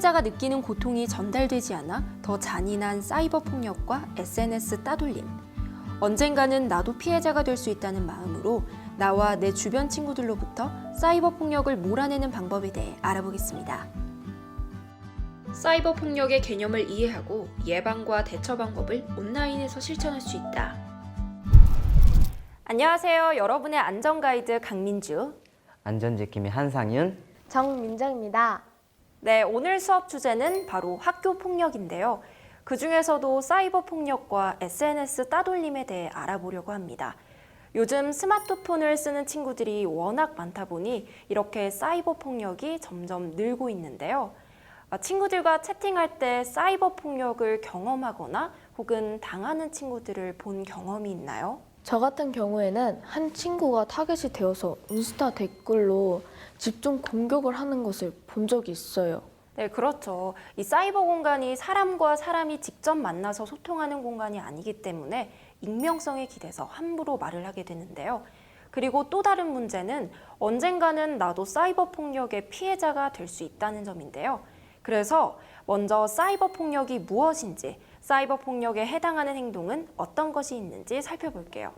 피해자가 느끼는 고통이 전달되지 않아 더 잔인한 사이버 폭력과 SNS 따돌림. 언젠가는 나도 피해자가 될 수 있다는 마음으로 나와 내 주변 친구들로부터 사이버 폭력을 몰아내는 방법에 대해 알아보겠습니다. 사이버 폭력의 개념을 이해하고 예방과 대처 방법을 온라인에서 실천할 수 있다. 안녕하세요. 여러분의 안전 가이드 강민주. 안전지킴이 한상윤. 정민정입니다. 네, 오늘 수업 주제는 바로 학교 폭력인데요. 그 중에서도 사이버 폭력과 SNS 따돌림에 대해 알아보려고 합니다. 요즘 스마트폰을 쓰는 친구들이 워낙 많다 보니 이렇게 사이버 폭력이 점점 늘고 있는데요. 친구들과 채팅할 때 사이버 폭력을 경험하거나 혹은 당하는 친구들을 본 경험이 있나요? 저 같은 경우에는 한 친구가 타겟이 되어서 인스타 댓글로 집중 공격을 하는 것을 본 적이 있어요. 네, 그렇죠. 이 사이버 공간이 사람과 사람이 직접 만나서 소통하는 공간이 아니기 때문에 익명성에 기대서 함부로 말을 하게 되는데요. 그리고 또 다른 문제는 언젠가는 나도 사이버 폭력의 피해자가 될 수 있다는 점인데요. 그래서 먼저 사이버 폭력이 무엇인지, 사이버 폭력에 해당하는 행동은 어떤 것이 있는지 살펴볼게요.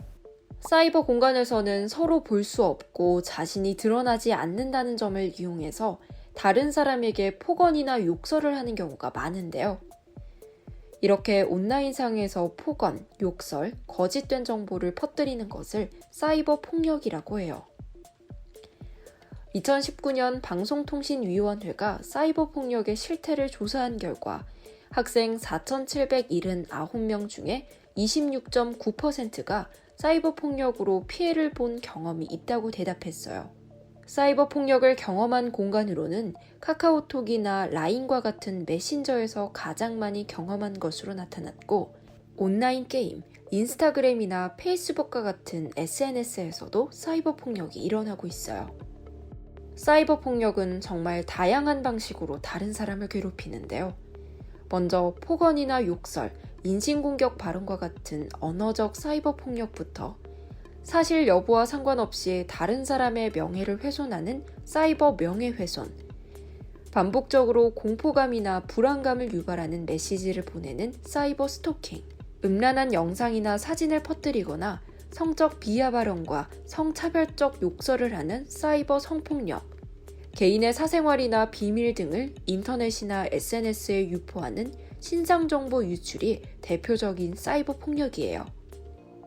사이버 공간에서는 서로 볼 수 없고 자신이 드러나지 않는다는 점을 이용해서 다른 사람에게 폭언이나 욕설을 하는 경우가 많은데요. 이렇게 온라인상에서 폭언, 욕설, 거짓된 정보를 퍼뜨리는 것을 사이버 폭력이라고 해요. 2019년 방송통신위원회가 사이버 폭력의 실태를 조사한 결과 학생 4,779명 중에 26.9%가 사이버 폭력으로 피해를 본 경험이 있다고 대답했어요. 사이버 폭력을 경험한 공간으로는 카카오톡이나 라인과 같은 메신저에서 가장 많이 경험한 것으로 나타났고, 온라인 게임, 인스타그램이나 페이스북과 같은 SNS에서도 사이버 폭력이 일어나고 있어요. 사이버 폭력은 정말 다양한 방식으로 다른 사람을 괴롭히는데요. 먼저 폭언이나 욕설, 인신공격 발언과 같은 언어적 사이버 폭력부터 사실 여부와 상관없이 다른 사람의 명예를 훼손하는 사이버 명예훼손, 반복적으로 공포감이나 불안감을 유발하는 메시지를 보내는 사이버 스토킹, 음란한 영상이나 사진을 퍼뜨리거나 성적 비하 발언과 성차별적 욕설을 하는 사이버 성폭력, 개인의 사생활이나 비밀 등을 인터넷이나 SNS에 유포하는 신상정보 유출이 대표적인 사이버 폭력이에요.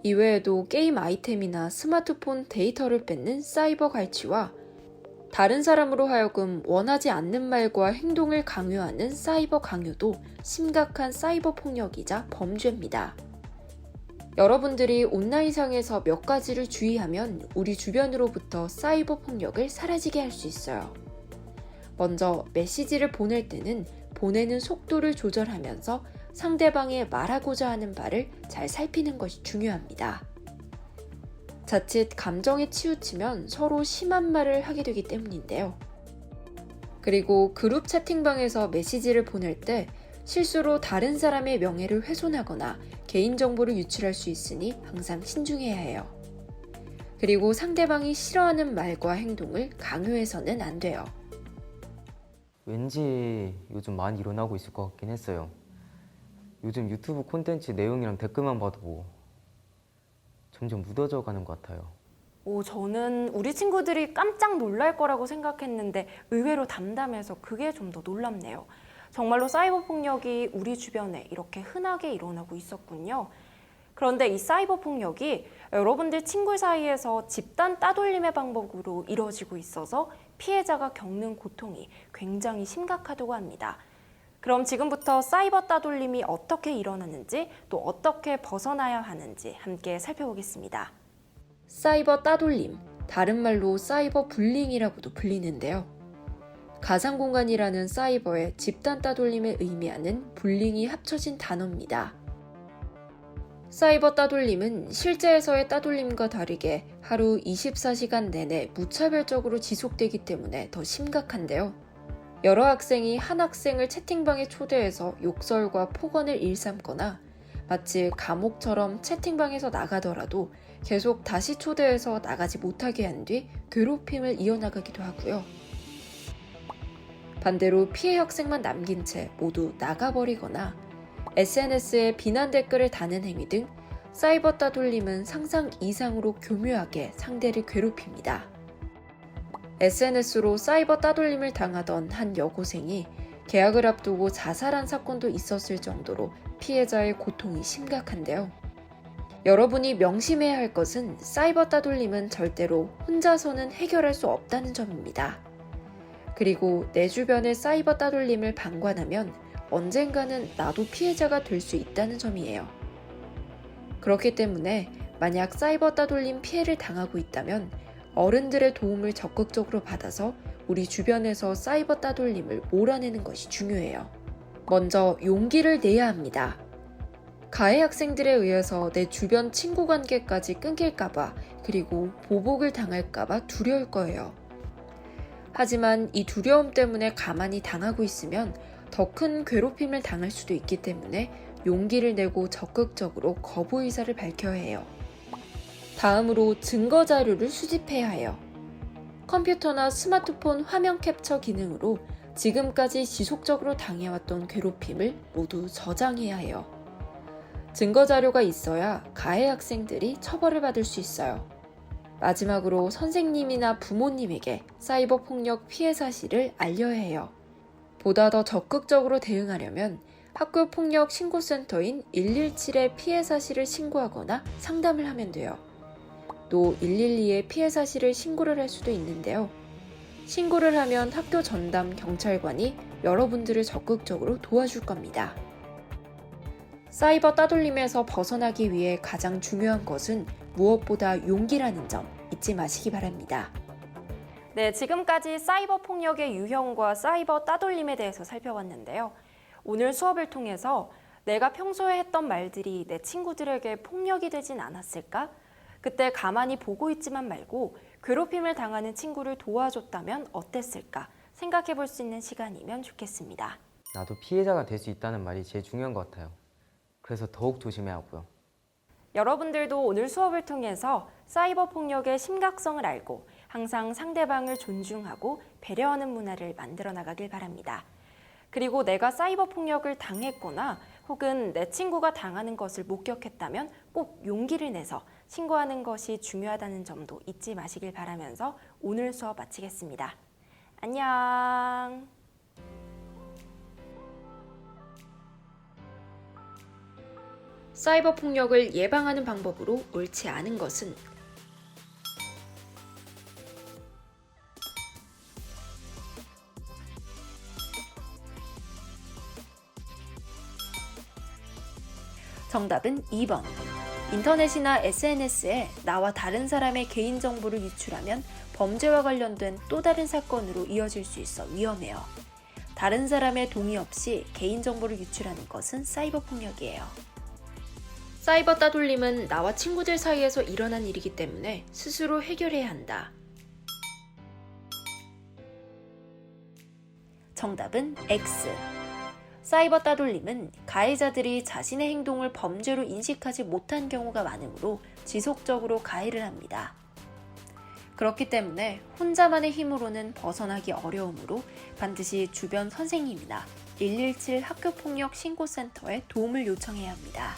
이외에도 게임 아이템이나 스마트폰 데이터를 뺏는 사이버 갈취와 다른 사람으로 하여금 원하지 않는 말과 행동을 강요하는 사이버 강요도 심각한 사이버 폭력이자 범죄입니다. 여러분들이 온라인상에서 몇 가지를 주의하면 우리 주변으로부터 사이버 폭력을 사라지게 할 수 있어요. 먼저 메시지를 보낼 때는 보내는 속도를 조절하면서 상대방의 말하고자 하는 바를 잘 살피는 것이 중요합니다. 자칫 감정에 치우치면 서로 심한 말을 하게 되기 때문인데요. 그리고 그룹 채팅방에서 메시지를 보낼 때 실수로 다른 사람의 명예를 훼손하거나 개인정보를 유출할 수 있으니 항상 신중해야 해요. 그리고 상대방이 싫어하는 말과 행동을 강요해서는 안 돼요. 왠지 요즘 많이 일어나고 있을 것 같긴 했어요. 요즘 유튜브 콘텐츠 내용이랑 댓글만 봐도 점점 묻어져 가는 것 같아요. 저는 우리 친구들이 깜짝 놀랄 거라고 생각했는데 의외로 담담해서 그게 좀 더 놀랍네요. 정말로 사이버 폭력이 우리 주변에 이렇게 흔하게 일어나고 있었군요. 그런데 이 사이버 폭력이 여러분들 친구 사이에서 집단 따돌림의 방법으로 이루어지고 있어서 피해자가 겪는 고통이 굉장히 심각하다고 합니다. 그럼 지금부터 사이버 따돌림이 어떻게 일어나는지 또 어떻게 벗어나야 하는지 함께 살펴보겠습니다. 사이버 따돌림, 다른 말로 사이버 불링이라고도 불리는데요. 가상공간이라는 사이버의 집단 따돌림을 의미하는 불링이 합쳐진 단어입니다. 사이버 따돌림은 실제에서의 따돌림과 다르게 하루 24시간 내내 무차별적으로 지속되기 때문에 더 심각한데요. 여러 학생이 한 학생을 채팅방에 초대해서 욕설과 폭언을 일삼거나 마치 감옥처럼 채팅방에서 나가더라도 계속 다시 초대해서 나가지 못하게 한 뒤 괴롭힘을 이어나가기도 하고요. 반대로 피해 학생만 남긴 채 모두 나가버리거나 SNS에 비난 댓글을 다는 행위 등 사이버 따돌림은 상상 이상으로 교묘하게 상대를 괴롭힙니다. SNS로 사이버 따돌림을 당하던 한 여고생이 개학을 앞두고 자살한 사건도 있었을 정도로 피해자의 고통이 심각한데요. 여러분이 명심해야 할 것은 사이버 따돌림은 절대로 혼자서는 해결할 수 없다는 점입니다. 그리고 내 주변의 사이버 따돌림을 방관하면 언젠가는 나도 피해자가 될 수 있다는 점이에요. 그렇기 때문에 만약 사이버 따돌림 피해를 당하고 있다면 어른들의 도움을 적극적으로 받아서 우리 주변에서 사이버 따돌림을 몰아내는 것이 중요해요. 먼저 용기를 내야 합니다. 가해 학생들에 의해서 내 주변 친구 관계까지 끊길까봐 그리고 보복을 당할까봐 두려울 거예요. 하지만 이 두려움 때문에 가만히 당하고 있으면 더 큰 괴롭힘을 당할 수도 있기 때문에 용기를 내고 적극적으로 거부 의사를 밝혀야 해요. 다음으로 증거 자료를 수집해야 해요. 컴퓨터나 스마트폰 화면 캡처 기능으로 지금까지 지속적으로 당해왔던 괴롭힘을 모두 저장해야 해요. 증거 자료가 있어야 가해 학생들이 처벌을 받을 수 있어요. 마지막으로 선생님이나 부모님에게 사이버 폭력 피해 사실을 알려야 해요. 보다 더 적극적으로 대응하려면 학교 폭력 신고센터인 117에 피해 사실을 신고하거나 상담을 하면 돼요. 또 112에 피해 사실을 신고를 할 수도 있는데요. 신고를 하면 학교 전담 경찰관이 여러분들을 적극적으로 도와줄 겁니다. 사이버 따돌림에서 벗어나기 위해 가장 중요한 것은 무엇보다 용기라는 점 잊지 마시기 바랍니다. 네, 지금까지 사이버 폭력의 유형과 사이버 따돌림에 대해서 살펴봤는데요. 오늘 수업을 통해서 내가 평소에 했던 말들이 내 친구들에게 폭력이 되진 않았을까? 그때 가만히 보고 있지만 말고 괴롭힘을 당하는 친구를 도와줬다면 어땠을까? 생각해 볼 수 있는 시간이면 좋겠습니다. 나도 피해자가 될 수 있다는 말이 제일 중요한 것 같아요. 그래서 더욱 조심해야 하고요. 여러분들도 오늘 수업을 통해서 사이버 폭력의 심각성을 알고 항상 상대방을 존중하고 배려하는 문화를 만들어 나가길 바랍니다. 그리고 내가 사이버 폭력을 당했거나 혹은 내 친구가 당하는 것을 목격했다면 꼭 용기를 내서 신고하는 것이 중요하다는 점도 잊지 마시길 바라면서 오늘 수업 마치겠습니다. 안녕. 사이버 폭력을 예방하는 방법으로 옳지 않은 것은 정답은 2번. 인터넷이나 SNS에 나와 다른 사람의 개인정보를 유출하면 범죄와 관련된 또 다른 사건으로 이어질 수 있어 위험해요. 다른 사람의 동의 없이 개인정보를 유출하는 것은 사이버 폭력이에요. 사이버 따돌림은 나와 친구들 사이에서 일어난 일이기 때문에 스스로 해결해야 한다. 정답은 X. 사이버 따돌림은 가해자들이 자신의 행동을 범죄로 인식하지 못한 경우가 많으므로 지속적으로 가해를 합니다. 그렇기 때문에 혼자만의 힘으로는 벗어나기 어려우므로 반드시 주변 선생님이나 117 학교폭력 신고센터에 도움을 요청해야 합니다.